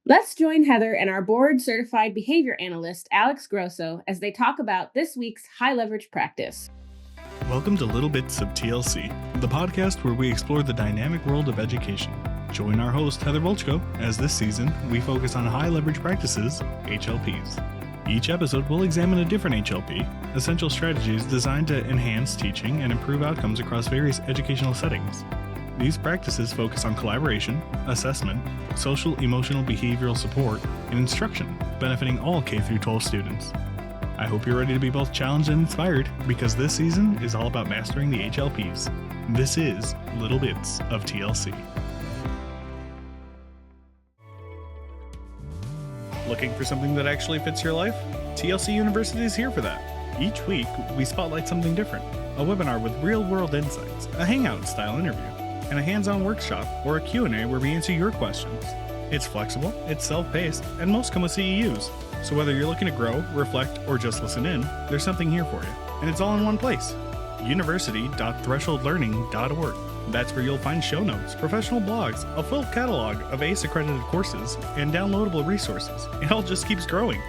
Let's join Heather and our board certified behavior analyst, Alex Grosso, as they talk about this week's high leverage practice. Welcome to Little Bits of TLC, the podcast where we explore the dynamic world of education. Join our host, Heather Volchko, as this season we focus on high leverage practices, HLPs. Each episode will examine a different HLP, essential strategies designed to enhance teaching and improve outcomes across various educational settings. These practices focus on collaboration, assessment, social, emotional, behavioral support, and instruction, benefiting all K-12 students. I hope you're ready to be both challenged and inspired, because this season is all about mastering the HLPs. This is Little Bits of TLC. Looking for something that actually fits your life? TLC University is here for that. Each week, we spotlight something different. A webinar with real-world insights, a hangout-style interview, and a hands-on workshop or a Q&A where we answer your questions. It's flexible, it's self-paced, and most come with CEUs. So whether you're looking to grow, reflect, or just listen in, there's something here for you. And it's all in one place. university.thresholdlearning.org. That's where you'll find show notes, professional blogs, a full catalog of ACE-accredited courses, and downloadable resources. It all just keeps growing.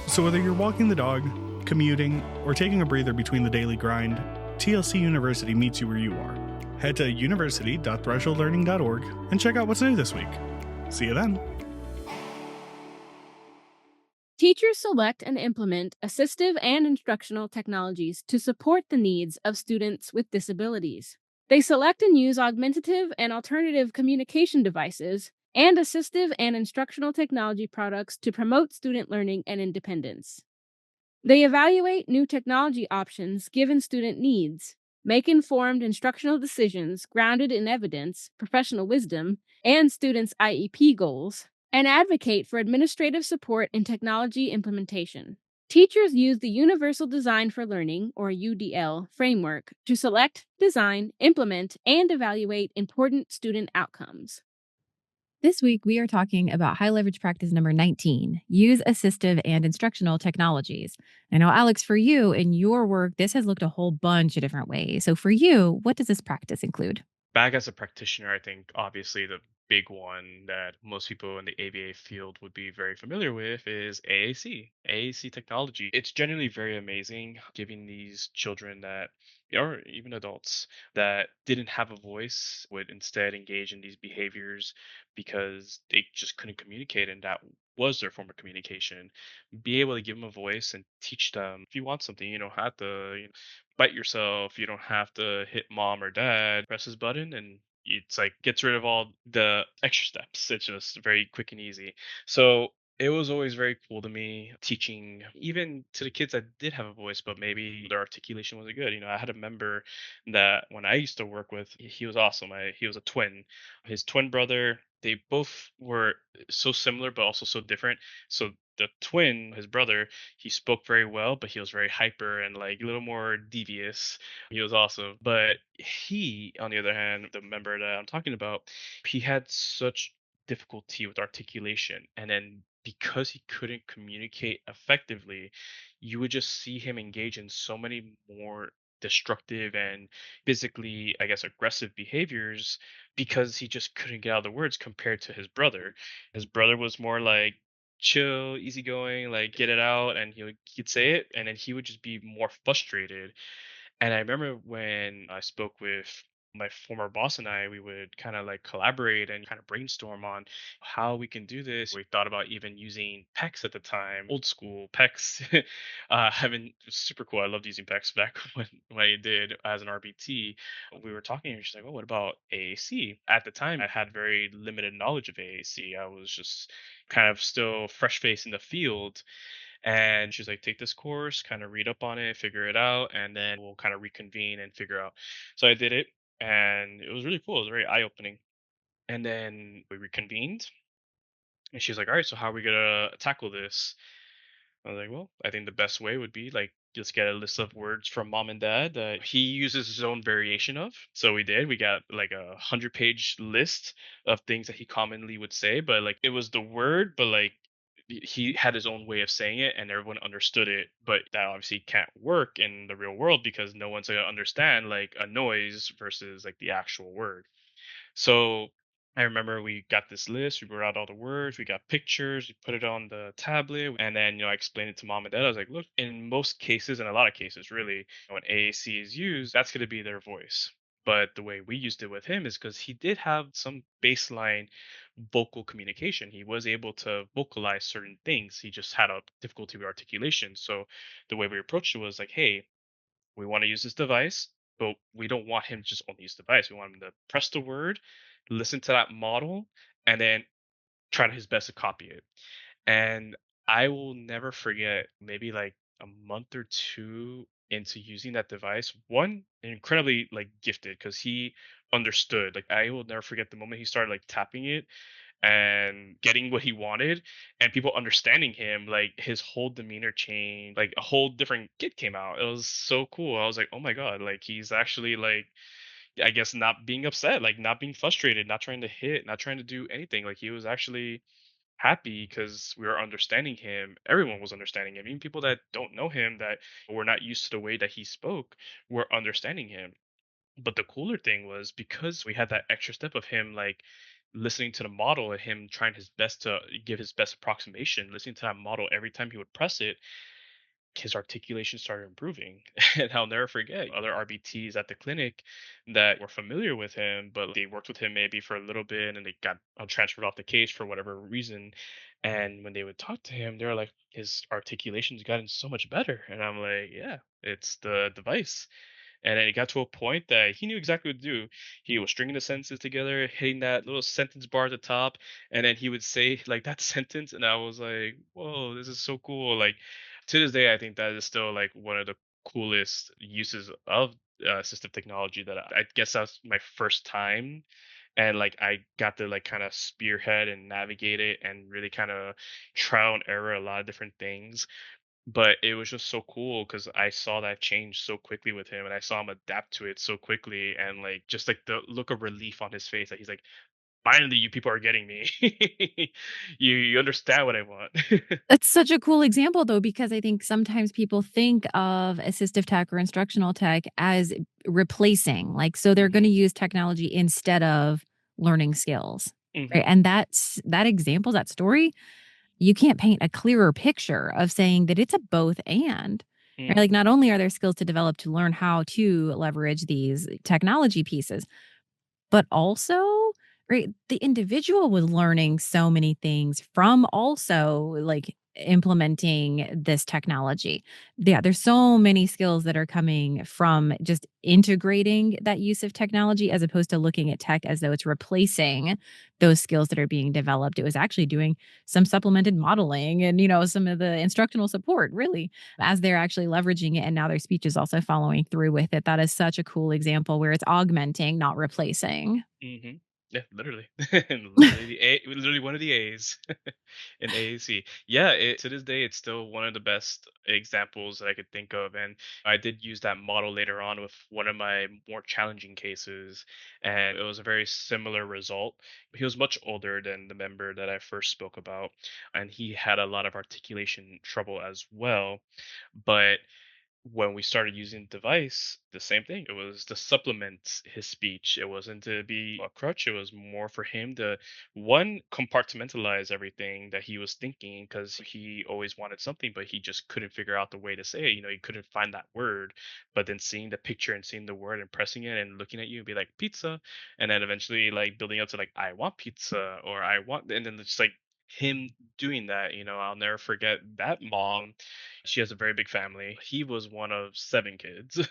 So whether you're walking the dog, commuting, or taking a breather between the daily grind, TLC University meets you where you are. Head to university.thresholdlearning.org and check out what's new this week. See you then. Teachers select and implement assistive and instructional technologies to support the needs of students with disabilities. They select and use augmentative and alternative communication devices and assistive and instructional technology products to promote student learning and independence. They evaluate new technology options given student needs, make informed instructional decisions grounded in evidence, professional wisdom, and students' IEP goals, and advocate for administrative support in technology implementation. Teachers use the Universal Design for Learning, or UDL, framework to select, design, implement, and evaluate important student outcomes. This week, we are talking about high leverage practice number 19, use assistive and instructional technologies. I know, Alex, for you in your work, this has looked a whole bunch of different ways. So for you, what does this practice include? Back as a practitioner, I think obviously the big one that most people in the ABA field would be very familiar with is AAC technology. It's genuinely very amazing giving these children that, or even adults that didn't have a voice would instead engage in these behaviors because they just couldn't communicate, and that was their form of communication. Be able to give them a voice and teach them if you want something, you don't have to bite yourself. You don't have to hit mom or dad. Press this button and it's like gets rid of all the extra steps. It's just very quick and easy. So it was always very cool to me teaching even to the kids that did have a voice, but maybe their articulation wasn't good. I had a member that when I used to work with, he was awesome. He was a twin. His twin brother, they both were so similar, but also so different. So the twin, his brother, he spoke very well, but he was very hyper and like a little more devious. He was awesome. But he, on the other hand, the member that I'm talking about, he had such difficulty with articulation. And then because he couldn't communicate effectively, you would just see him engage in so many more destructive and physically, I guess, aggressive behaviors because he just couldn't get out the words compared to his brother. His brother was more like chill, easygoing, like get it out, and he'd say it, and then he would just be more frustrated. And I remember when I spoke with my former boss and I, we would kind of like collaborate and kind of brainstorm on how we can do this. We thought about even using PECs at the time, old school PECs. Having it was super cool. I loved using PECs back when I did as an RBT. We were talking, and she's like, "Oh, what about AAC?" At the time, I had very limited knowledge of AAC. I was just kind of still fresh face in the field, and she's like, take this course, kind of read up on it, figure it out, and then we'll kind of reconvene and figure out. So I did it, and it was really cool. It was very eye opening. And then we reconvened, and she's like, all right, so how are we going to tackle this? I was like, well, I think the best way would be like, just get a list of words from mom and dad that he uses his own variation of. So we did. We got like 100-page list of things that he commonly would say, but like it was the word, but like he had his own way of saying it and everyone understood it, but that obviously can't work in the real world because no one's going to understand like a noise versus like the actual word. So I remember we got this list, we wrote out all the words, we got pictures, we put it on the tablet, and then, I explained it to mom and dad. I was like, look, in most cases, in a lot of cases, really, when AAC is used, that's going to be their voice. But the way we used it with him is because he did have some baseline vocal communication. He was able to vocalize certain things. He just had a difficulty with articulation. So the way we approached it was like, hey, we want to use this device, but we don't want him to just only use the device. We want him to press the word, listen to that model, and then try his best to copy it. And I will never forget, maybe like a month or two into using that device, one incredibly like gifted because he understood. Like I will never forget the moment he started like tapping it and getting what he wanted and people understanding him, like his whole demeanor changed, like a whole different kid came out. It was so cool. I was like, oh my god, like he's actually like, I guess, not being upset, like not being frustrated, not trying to hit, not trying to do anything. Like he was actually happy because we were understanding him. Everyone was understanding him, even people that don't know him, that were not used to the way that he spoke, were understanding him. But the cooler thing was because we had that extra step of him like listening to the model and him trying his best to give his best approximation, listening to that model every time he would press it, his articulation started improving. And I'll never forget other RBTs at the clinic that were familiar with him, but they worked with him maybe for a little bit and they got transferred off the case for whatever reason. And when they would talk to him, they were like, his articulation's gotten so much better. And I'm like, yeah, it's the device. And then it got to a point that he knew exactly what to do. He was stringing the sentences together, hitting that little sentence bar at the top, and then he would say like that sentence, and I was like, "Whoa, this is so cool!" Like to this day, I think that is still like one of the coolest uses of assistive technology. That I guess that's my first time, and like I got to like kind of spearhead and navigate it, and really kind of trial and error a lot of different things, but it was just so cool because I saw that change so quickly with him, and I saw him adapt to it so quickly, and like just like the look of relief on his face that he's like, "Finally, you people are getting me. You understand what I want." That's such a cool example, though, because I think sometimes people think of assistive tech or instructional tech as replacing, like, so they're going to Hmm. use technology instead of learning skills. Right. Hmm. And that example, that story, you can't paint a clearer picture of saying that it's a both and. Right? Like, Hmm. not only are there skills to develop to learn how to leverage these technology pieces, but also, right, the individual was learning so many things from also, like, implementing this technology. Yeah, there's so many skills that are coming from just integrating that use of technology as opposed to looking at tech as though it's replacing those skills that are being developed. It was actually doing some supplemented modeling and, some of the instructional support, really, as they're actually leveraging it, and now their speech is also following through with it. That is such a cool example where it's augmenting, not replacing. Hmm. Yeah, literally, literally literally one of the A's in AAC. Yeah, to this day, it's still one of the best examples that I could think of, and I did use that model later on with one of my more challenging cases, and it was a very similar result. He was much older than the member that I first spoke about, and he had a lot of articulation trouble as well, but when we started using the device, the same thing. It was to supplement his speech. It wasn't to be a crutch. It was more for him to, one, compartmentalize everything that he was thinking because he always wanted something, but he just couldn't figure out the way to say it. He couldn't find that word. But then seeing the picture and seeing the word and pressing it and looking at you and be like pizza, and then eventually like building up to like I want pizza or I want, and then it's like him doing that. I'll never forget that mom. She has a very big family. He was one of seven kids.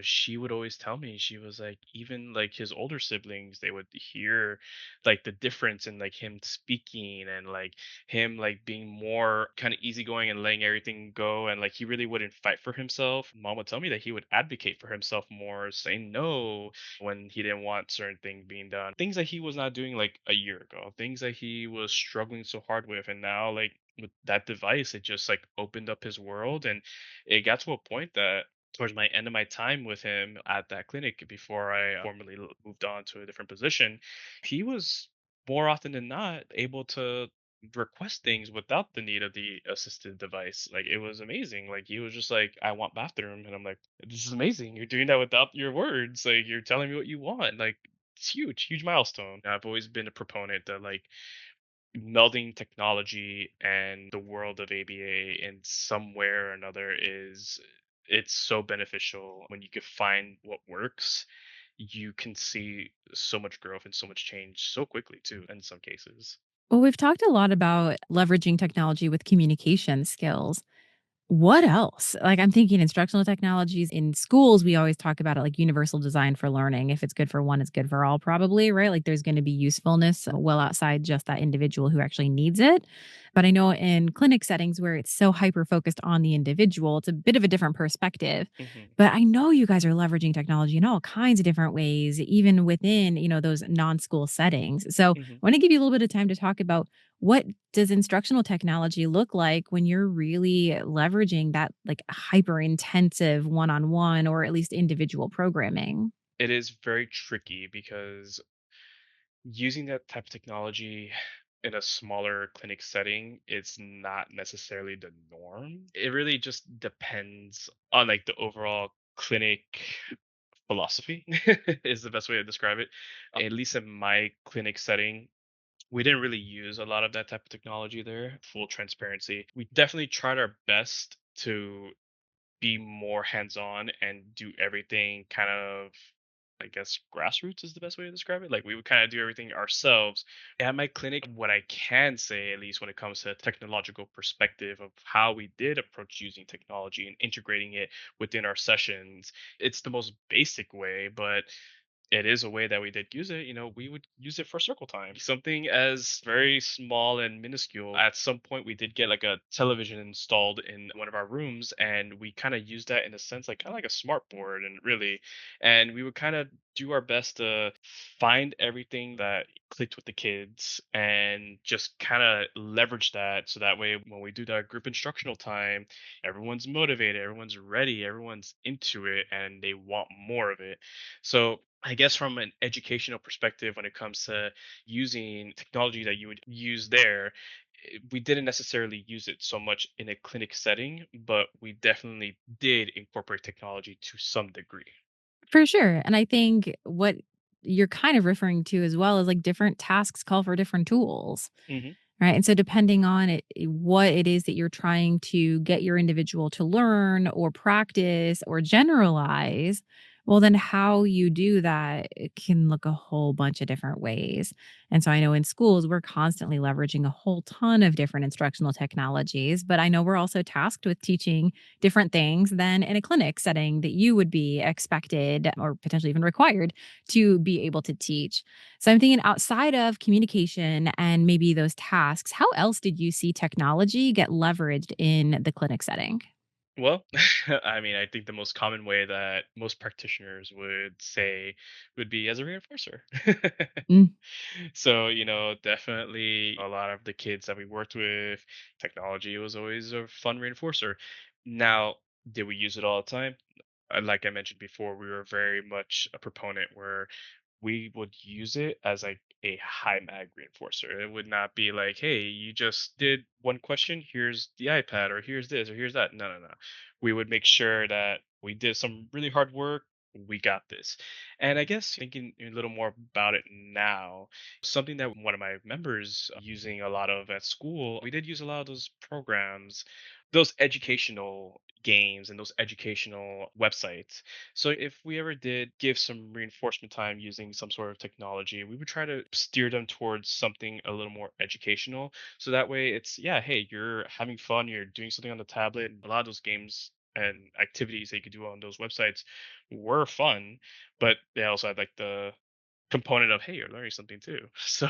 She would always tell me, she was like, even like his older siblings, they would hear like the difference in like him speaking and like him like being more kind of easygoing and letting everything go, and like he really wouldn't fight for himself. Mom would tell me that he would advocate for himself more, saying no when he didn't want certain things being done, things that he was not doing like a year ago, things that he was struggling so hard with, and now like with that device, it just like opened up his world. And it got to a point that towards my end of my time with him at that clinic before I formally moved on to a different position, he was more often than not able to request things without the need of the assisted device. Like it was amazing. Like he was just like, I want bathroom. And I'm like, this is amazing. You're doing that without your words. Like you're telling me what you want. Like it's huge, huge milestone. I've always been a proponent that like melding technology and the world of ABA in some way or another is it's so beneficial when you can find what works. You can see so much growth and so much change so quickly too in some cases. Well, we've talked a lot about leveraging technology with communication skills. What else? Like, I'm thinking instructional technologies in schools, we always talk about it like universal design for learning. If it's good for one, it's good for all, probably, right? Like, there's going to be usefulness well outside just that individual who actually needs it. But I know in clinic settings where it's so hyper focused on the individual, it's a bit of a different perspective. Hmm. But I know you guys are leveraging technology in all kinds of different ways, even within, those non-school settings. So I Hmm. want to give you a little bit of time to talk about what does instructional technology look like when you're really leveraging that like hyper intensive one-on-one or at least individual programming? It is very tricky because using that type of technology in a smaller clinic setting is not necessarily the norm. It really just depends on like the overall clinic philosophy is the best way to describe it. At least in my clinic setting, we didn't really use a lot of that type of technology there. Full transparency. We definitely tried our best to be more hands-on and do everything kind of, I guess, grassroots is the best way to describe it. Like we would kind of do everything ourselves. At my clinic, what I can say, at least when it comes to technological perspective of how we did approach using technology and integrating it within our sessions, it's the most basic way, but it is a way that we did use it. We would use it for circle time. Something as very small and minuscule. At some point, we did get like a television installed in one of our rooms, and we kind of used that in a sense, like kind of like a smart board, and we would kind of do our best to find everything that clicked with the kids and just kind of leverage that so that way when we do that group instructional time, everyone's motivated, everyone's ready, everyone's into it, and they want more of it. So I guess from an educational perspective, when it comes to using technology that you would use there, we didn't necessarily use it so much in a clinic setting, but we definitely did incorporate technology to some degree. For sure. And I think what you're kind of referring to as well is like different tasks call for different tools. Hmm. Right. And so, depending on what it is that you're trying to get your individual to learn or practice or generalize, well, then how you do that it can look a whole bunch of different ways. And so, I know in schools, we're constantly leveraging a whole ton of different instructional technologies, but I know we're also tasked with teaching different things than in a clinic setting that you would be expected or potentially even required to be able to teach. So I'm thinking outside of communication and maybe those tasks, how else did you see technology get leveraged in the clinic setting? Well, I mean, I think the most common way that most practitioners would say would be as a reinforcer. Mm, So, definitely a lot of the kids that we worked with, technology was always a fun reinforcer. Now, did we use it all the time? Like I mentioned before, we were very much a proponent where we would use it as like a high mag reinforcer. It would not be like, hey, you just did one question, here's the iPad, or here's this, or here's that. No, no, no. We would make sure that we did some really hard work. We got this. And I guess thinking a little more about it now, something that one of my members using a lot of at school, we did use a lot of those programs, those educational games and those educational websites. So if we ever did give some reinforcement time using some sort of technology, we would try to steer them towards something a little more educational. So that way it's, yeah, hey, you're having fun, you're doing something on the tablet. A lot of those games and activities that you could do on those websites were fun, but they also had like the component of, hey, you're learning something too. So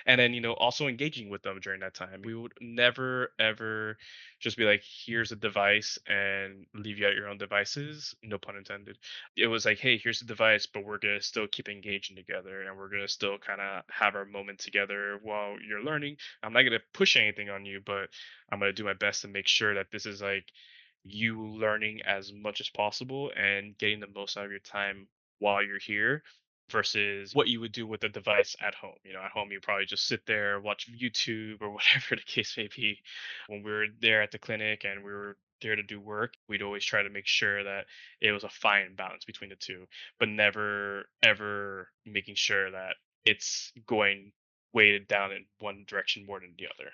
and then also engaging with them during that time. We would never ever just be like, here's a device and leave you at your own devices, no pun intended. It was like, hey, here's the device, but we're gonna still keep engaging together and we're gonna still kind of have our moment together while you're learning. I'm not gonna push anything on you, but I'm gonna do my best to make sure that this is like you learning as much as possible and getting the most out of your time while you're here versus what you would do with a device at home. At home, you probably just sit there, watch YouTube or whatever the case may be. When we were there at the clinic and we were there to do work, we'd always try to make sure that it was a fine balance between the two, but never ever making sure that it's going weighted down in one direction more than the other.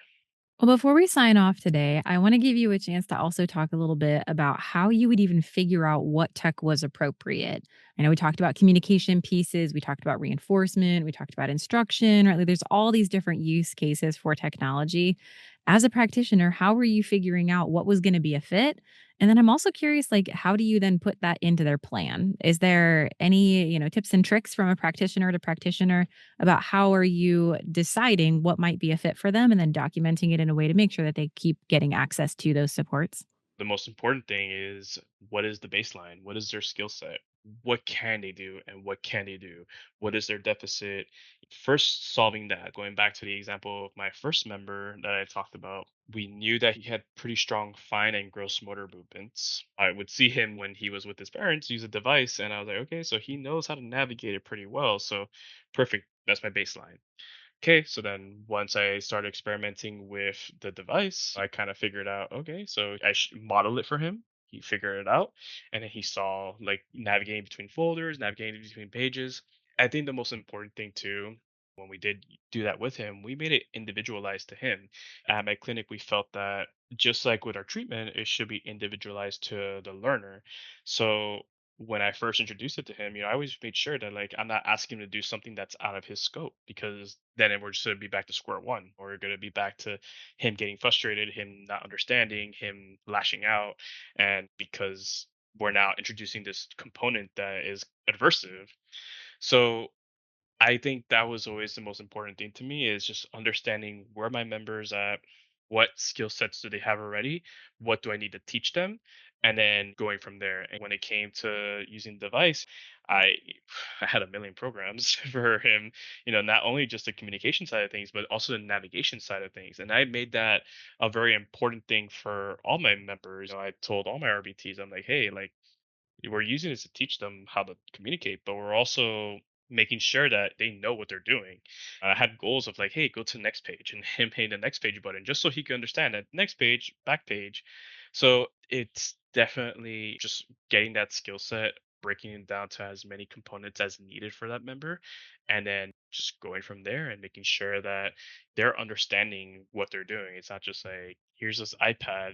Well, before we sign off today, I want to give you a chance to also talk a little bit about how you would even figure out what tech was appropriate. I know we talked about communication pieces, we talked about reinforcement, we talked about instruction, right? Like there's all these different use cases for technology. As a practitioner, how were you figuring out what was going to be a fit? And then I'm also curious, like, how do you then put that into their plan? Is there any, tips and tricks from a practitioner to practitioner about how are you deciding what might be a fit for them and then documenting it in a way to make sure that they keep getting access to those supports? The most important thing is, what is the baseline? What is their skill set? What can they do and what can they do? What is their deficit? First, solving that, going back to the example of my first member that I talked about, we knew that he had pretty strong fine and gross motor movements. I would see him when he was with his parents use a device, and I was like, okay, so he knows how to navigate it pretty well. So perfect. That's my baseline. Okay, so then once I started experimenting with the device, I kind of figured out, okay, so I modeled it for him. He figured it out, and then he saw like navigating between folders, navigating between pages. I think the most important thing too, when we did do that with him, we made it individualized to him. At my clinic, we felt that just like with our treatment, it should be individualized to the learner. So when I first introduced it to him, I always made sure that like I'm not asking him to do something that's out of his scope, because then we're just gonna be back to square one. Or we're gonna be back to him getting frustrated, him not understanding, him lashing out, and because we're now introducing this component that is adversive. So I think that was always the most important thing to me, is just understanding where my members at, what skill sets do they have already, what do I need to teach them, and then going from there. And when it came to using the device, I I had a million programs for him, not only just the communication side of things, but also the navigation side of things. And I made that a very important thing for all my members. I told all my RBTs, I'm like, hey, like we're using this to teach them how to communicate, but we're also making sure that they know what they're doing. I had goals of like, hey, go to the next page, and him hitting the next page button just so he could understand that next page, back page. So it's definitely just getting that skill set, breaking it down to as many components as needed for that member, and then just going from there and making sure that they're understanding what they're doing. It's not just like, here's this iPad,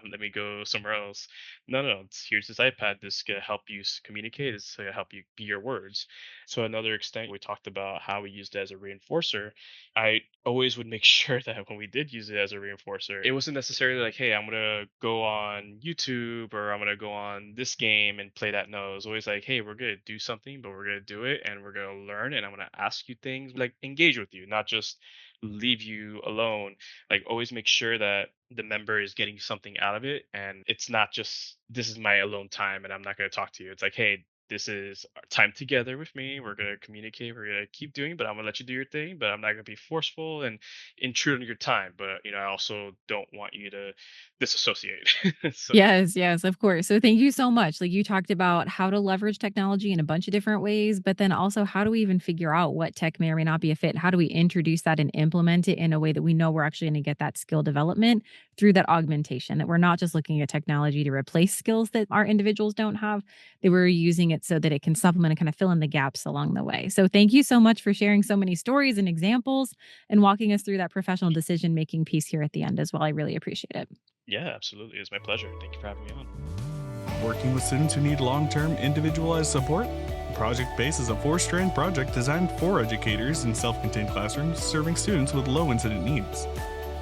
let me go somewhere else. No, no, here's this iPad. This is gonna help you communicate. It's gonna help you be your words. So another extent, we talked about how we used it as a reinforcer. I always would make sure that when we did use it as a reinforcer, it wasn't necessarily like, hey, I'm gonna go on YouTube or I'm gonna go on this game and play that. No, it was always like, hey, we're gonna do something, but we're gonna do it and we're gonna learn, and I'm gonna ask you things, like engage with you, not just leave you alone. Like always make sure that the member is getting something out of it, and it's not just, this is my alone time and I'm not going to talk to you. It's like, hey, this is our time together with me. We're going to communicate, we're going to keep doing, but I'm going to let you do your thing, but I'm not going to be forceful and intrude on your time. But I also don't want you to disassociate. So Yes, yes, of course. So thank you so much. Like you talked about how to leverage technology in a bunch of different ways, but then also how do we even figure out what tech may or may not be a fit? How do we introduce that and implement it in a way that we know we're actually going to get that skill development through that augmentation, that we're not just looking at technology to replace skills that our individuals don't have, that we're using it so that it can supplement and kind of fill in the gaps along the way. So thank you so much for sharing so many stories and examples and walking us through that professional decision making piece here at the end as well. I really appreciate it. yeah, absolutely. It's my pleasure. Thank you for having me on. Working with students who need long-term individualized support? Project Base is a 4-strand project designed for educators in self-contained classrooms serving students with low incident needs.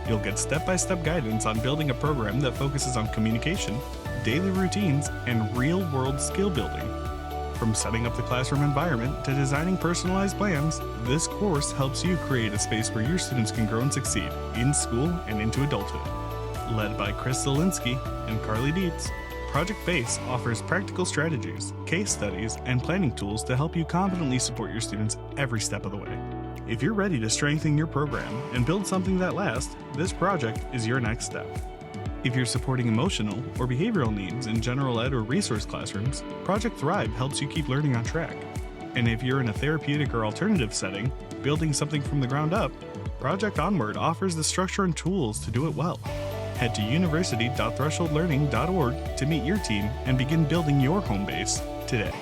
You'll get step-by-step guidance on building a program that focuses on communication, daily routines, and real-world skill building. From setting up the classroom environment to designing personalized plans, this course helps you create a space where your students can grow and succeed in school and into adulthood. Led by Chris Zielinski and Carly Dietz, Project Base offers practical strategies, case studies, and planning tools to help you confidently support your students every step of the way. If you're ready to strengthen your program and build something that lasts, this project is your next step. If you're supporting emotional or behavioral needs in general ed or resource classrooms, Project Thrive helps you keep learning on track. And if you're in a therapeutic or alternative setting, building something from the ground up, Project Onward offers the structure and tools to do it well. Head to university.thresholdlearning.org to meet your team and begin building your home base today.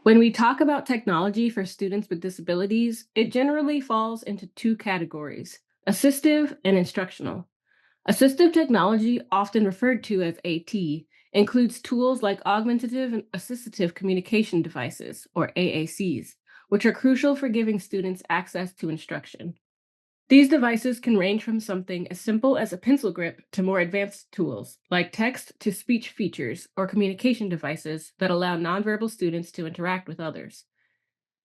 When we talk about technology for students with disabilities, it generally falls into two categories: assistive and instructional. Assistive technology, often referred to as AT, includes tools like augmentative and assistive communication devices, or AACs, which are crucial for giving students access to instruction. These devices can range from something as simple as a pencil grip to more advanced tools, like text to speech features or communication devices that allow nonverbal students to interact with others.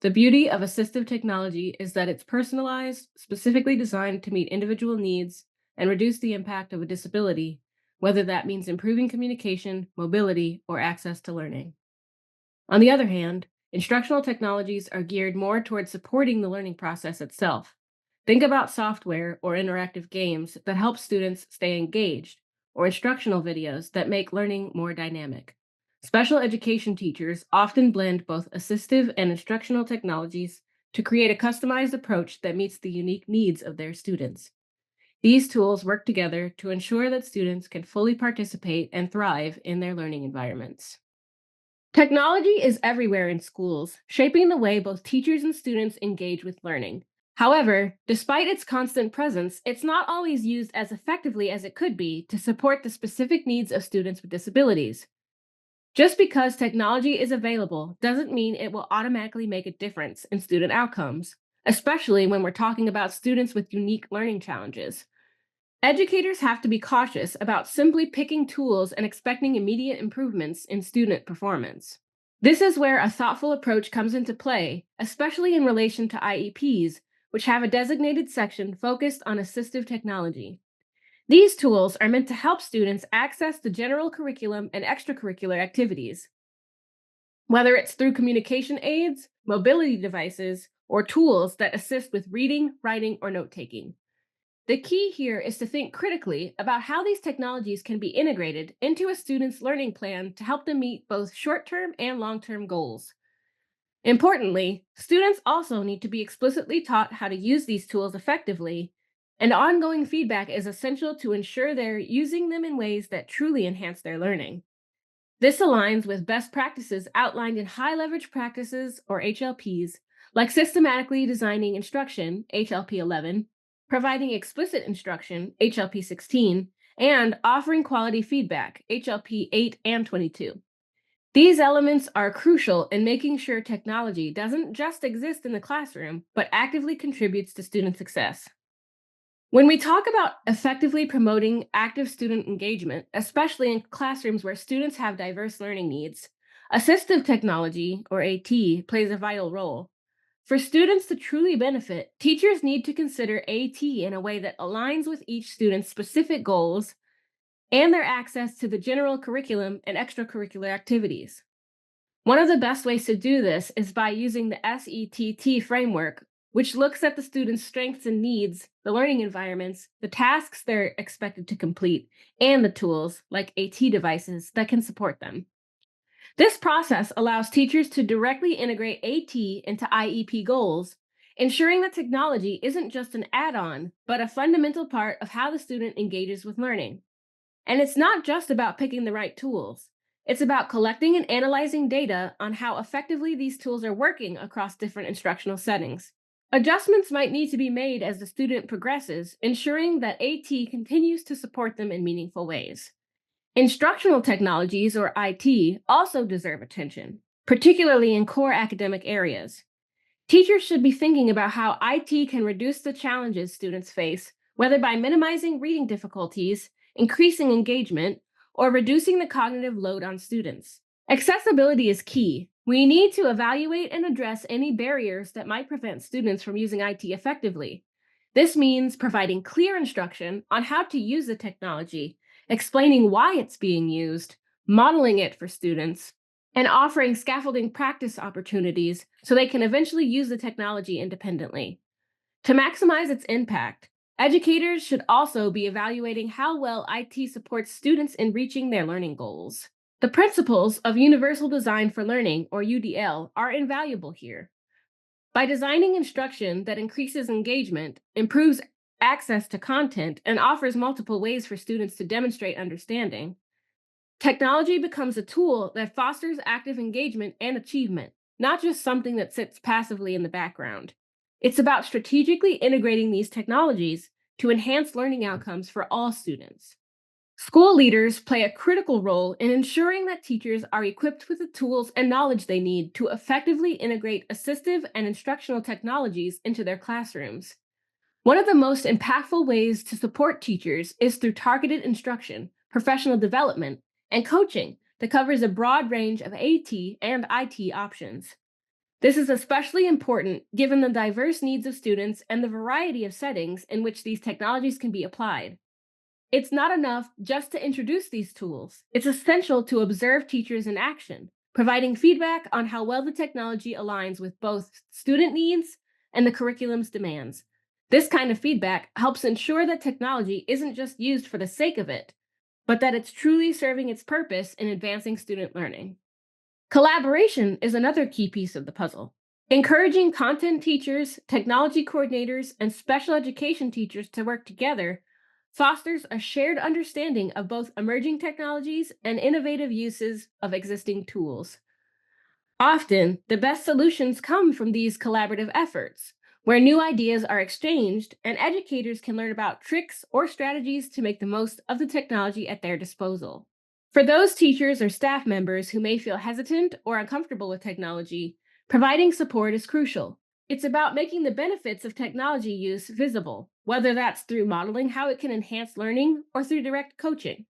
The beauty of assistive technology is that it's personalized, specifically designed to meet individual needs and reduce the impact of a disability, whether that means improving communication, mobility, or access to learning. On the other hand, instructional technologies are geared more towards supporting the learning process itself. Think about software or interactive games that help students stay engaged, or instructional videos that make learning more dynamic. Special education teachers often blend both assistive and instructional technologies to create a customized approach that meets the unique needs of their students. These tools work together to ensure that students can fully participate and thrive in their learning environments. Technology is everywhere in schools, shaping the way both teachers and students engage with learning. However, despite its constant presence, it's not always used as effectively as it could be to support the specific needs of students with disabilities. Just because technology is available doesn't mean it will automatically make a difference in student outcomes, especially when we're talking about students with unique learning challenges. Educators have to be cautious about simply picking tools and expecting immediate improvements in student performance. This is where a thoughtful approach comes into play, especially in relation to IEPs, which have a designated section focused on assistive technology. These tools are meant to help students access the general curriculum and extracurricular activities, whether it's through communication aids, mobility devices, or tools that assist with reading, writing, or note taking. The key here is to think critically about how these technologies can be integrated into a student's learning plan to help them meet both short term and long term goals. Importantly, students also need to be explicitly taught how to use these tools effectively, and ongoing feedback is essential to ensure they're using them in ways that truly enhance their learning. This aligns with best practices outlined in high leverage practices, or HLPs, like systematically designing instruction, HLP 11, providing explicit instruction, HLP 16, and offering quality feedback, HLP 8 and 22. These elements are crucial in making sure technology doesn't just exist in the classroom, but actively contributes to student success. When we talk about effectively promoting active student engagement, especially in classrooms where students have diverse learning needs, assistive technology, or AT, plays a vital role. For students to truly benefit, teachers need to consider AT in a way that aligns with each student's specific goals and their access to the general curriculum and extracurricular activities. One of the best ways to do this is by using the SETT framework, which looks at the student's strengths and needs, the learning environments, the tasks they're expected to complete, and the tools, like AT devices, that can support them. This process allows teachers to directly integrate AT into IEP goals, ensuring that technology isn't just an add on, but a fundamental part of how the student engages with learning. And it's not just about picking the right tools. It's about collecting and analyzing data on how effectively these tools are working across different instructional settings. Adjustments might need to be made as the student progresses, ensuring that AT continues to support them in meaningful ways. Instructional technologies, or IT, also deserve attention, particularly in core academic areas. Teachers should be thinking about how IT can reduce the challenges students face, whether by minimizing reading difficulties, increasing engagement, or reducing the cognitive load on students. Accessibility is key. We need to evaluate and address any barriers that might prevent students from using IT effectively. This means providing clear instruction on how to use the technology, explaining why it's being used, modeling it for students, and offering scaffolding practice opportunities so they can eventually use the technology independently. To maximize its impact, educators should also be evaluating how well IT supports students in reaching their learning goals. The principles of Universal Design for Learning, or UDL, are invaluable here. By designing instruction that increases engagement, improves access to content and offers multiple ways for students to demonstrate understanding. Technology becomes a tool that fosters active engagement and achievement, not just something that sits passively in the background. It's about strategically integrating these technologies to enhance learning outcomes for all students. School leaders play a critical role in ensuring that teachers are equipped with the tools and knowledge they need to effectively integrate assistive and instructional technologies into their classrooms. One of the most impactful ways to support teachers is through targeted instruction, professional development, and coaching that covers a broad range of AT and IT options. This is especially important given the diverse needs of students and the variety of settings in which these technologies can be applied. It's not enough just to introduce these tools. It's essential to observe teachers in action, providing feedback on how well the technology aligns with both student needs and the curriculum's demands. This kind of feedback helps ensure that technology isn't just used for the sake of it, but that it's truly serving its purpose in advancing student learning. Collaboration is another key piece of the puzzle. Encouraging content teachers, technology coordinators, and special education teachers to work together fosters a shared understanding of both emerging technologies and innovative uses of existing tools. Often, the best solutions come from these collaborative efforts, where new ideas are exchanged and educators can learn about tricks or strategies to make the most of the technology at their disposal. For those teachers or staff members who may feel hesitant or uncomfortable with technology, providing support is crucial. It's about making the benefits of technology use visible, whether that's through modeling how it can enhance learning or through direct coaching.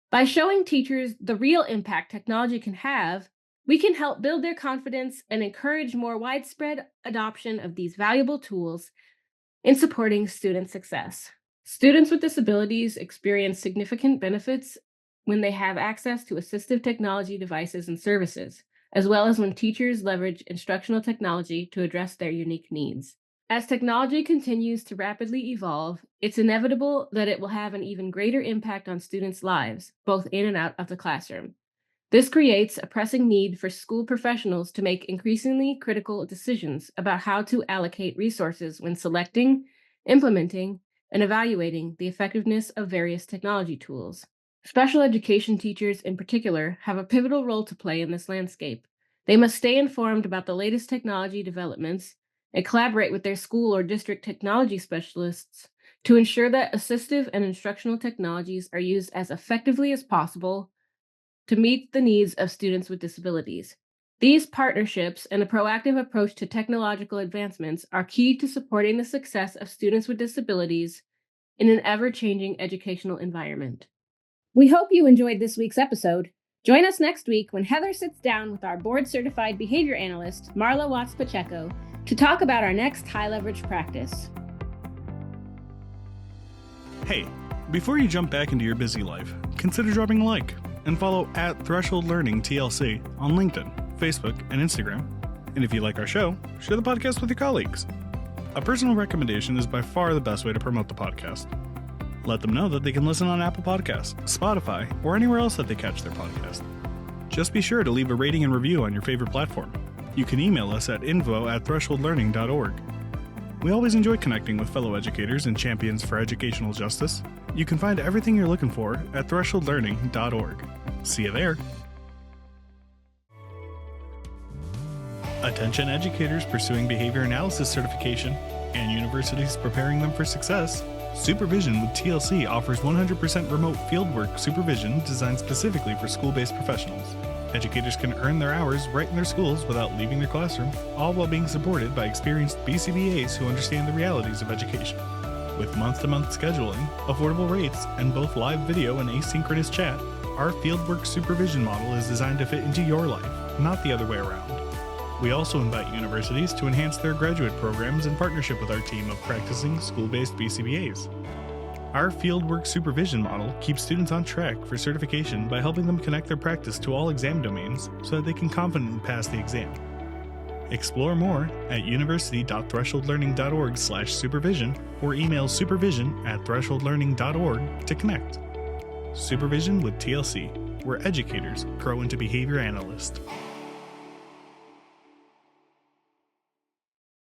By showing teachers the real impact technology can have, we can help build their confidence and encourage more widespread adoption of these valuable tools in supporting student success. Students with disabilities experience significant benefits when they have access to assistive technology devices and services, as well as when teachers leverage instructional technology to address their unique needs. As technology continues to rapidly evolve, it's inevitable that it will have an even greater impact on students' lives, both in and out of the classroom. This creates a pressing need for school professionals to make increasingly critical decisions about how to allocate resources when selecting, implementing, and evaluating the effectiveness of various technology tools. Special education teachers, in particular, have a pivotal role to play in this landscape. They must stay informed about the latest technology developments and collaborate with their school or district technology specialists to ensure that assistive and instructional technologies are used as effectively as possible to meet the needs of students with disabilities. These partnerships and a proactive approach to technological advancements are key to supporting the success of students with disabilities in an ever-changing educational environment. We hope you enjoyed this week's episode. Join us next week when Heather sits down with our board-certified behavior analyst, Marla Watts-Pacheco, to talk about our next high-leverage practice. Hey, before you jump back into your busy life, consider dropping a like and follow @ThresholdLearningTLC on LinkedIn, Facebook, and Instagram. And if you like our show, share the podcast with your colleagues. A personal recommendation is by far the best way to promote the podcast. Let them know that they can listen on Apple Podcasts, Spotify, or anywhere else that they catch their podcast. Just be sure to leave a rating and review on your favorite platform. You can email us at info@thresholdlearning.org. We always enjoy connecting with fellow educators and champions for educational justice. You can find everything you're looking for at thresholdlearning.org. See you there. Attention educators pursuing behavior analysis certification and universities preparing them for success. Supervision with TLC offers 100% remote fieldwork supervision designed specifically for school-based professionals. Educators can earn their hours right in their schools without leaving their classroom, all while being supported by experienced BCBAs who understand the realities of education. With month-to-month scheduling, affordable rates, and both live video and asynchronous chat, our fieldwork supervision model is designed to fit into your life, not the other way around. We also invite universities to enhance their graduate programs in partnership with our team of practicing school-based BCBAs. Our fieldwork supervision model keeps students on track for certification by helping them connect their practice to all exam domains so that they can confidently pass the exam. Explore more at university.thresholdlearning.org/supervision or email supervision@thresholdlearning.org to connect. Supervision with TLC, where educators grow into behavior analysts.